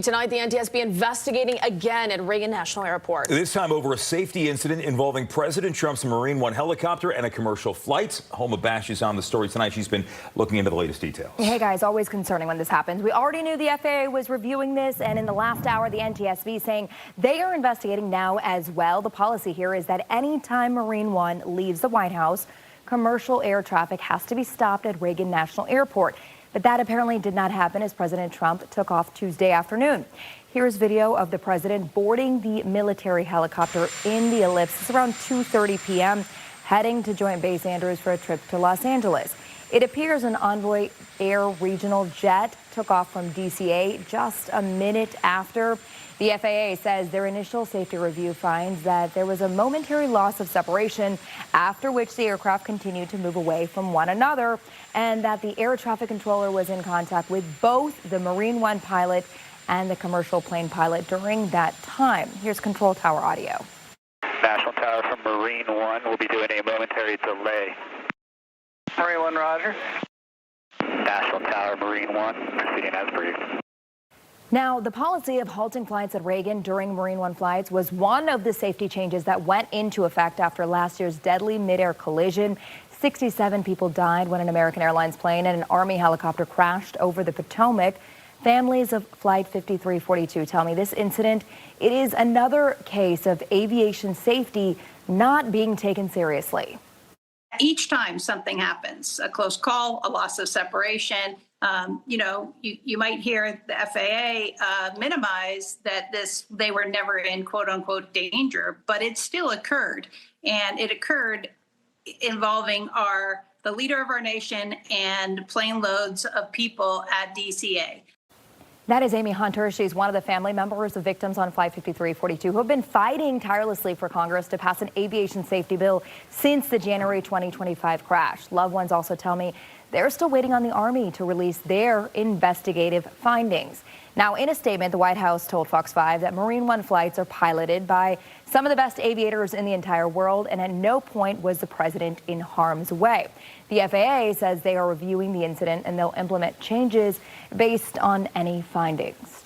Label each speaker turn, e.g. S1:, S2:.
S1: Tonight, the NTSB investigating again at Reagan National Airport.
S2: This time over a safety incident involving President Trump's Marine One helicopter and a commercial flight. Homa Bash is on the story tonight. She's been looking into the latest details.
S3: Hey guys, always concerning when this happens. We already knew the FAA was reviewing this, and in the last hour, the NTSB saying they are investigating now as well. The policy here is that anytime Marine One leaves the White House, commercial air traffic has to be stopped at Reagan National Airport. But that apparently did not happen as President Trump took off Tuesday afternoon. Here's video of the president boarding the military helicopter in the Ellipse. It's around 2:30 p.m., heading to Joint Base Andrews for a trip to Los Angeles. It appears an Envoy Air regional jet took off from DCA just a minute after. The FAA says their initial safety review finds that there was a momentary loss of separation, after which the aircraft continued to move away from one another, and that the air traffic controller was in contact with both the Marine One pilot and the commercial plane pilot during that time. Here's control tower audio.
S4: National Tower from Marine One will be doing a momentary delay. Marine One, roger. National Tower, Marine One, proceeding as briefed.
S3: Now, the policy of halting flights at Reagan during Marine One flights was one of the safety changes that went into effect after last year's deadly mid-air collision. 67 people died when an American Airlines plane and an Army helicopter crashed over the Potomac. Families of Flight 5342 tell me this incident, it is another case of aviation safety not being taken seriously.
S5: Each time something happens, a close call, a loss of separation, you might hear the FAA minimize that they were never in quote unquote danger, but it still occurred, and it occurred involving the leader of our nation and plane loads of people at DCA.
S3: That is Amy Hunter. She's one of the family members of victims on Flight 5342 who have been fighting tirelessly for Congress to pass an aviation safety bill since the January 2025 crash. Loved ones also tell me they're still waiting on the Army to release their investigative findings. Now, in a statement, the White House told Fox 5 that Marine One flights are piloted by some of the best aviators in the entire world, and at no point was the president in harm's way. The FAA says they are reviewing the incident and they'll implement changes based on any findings.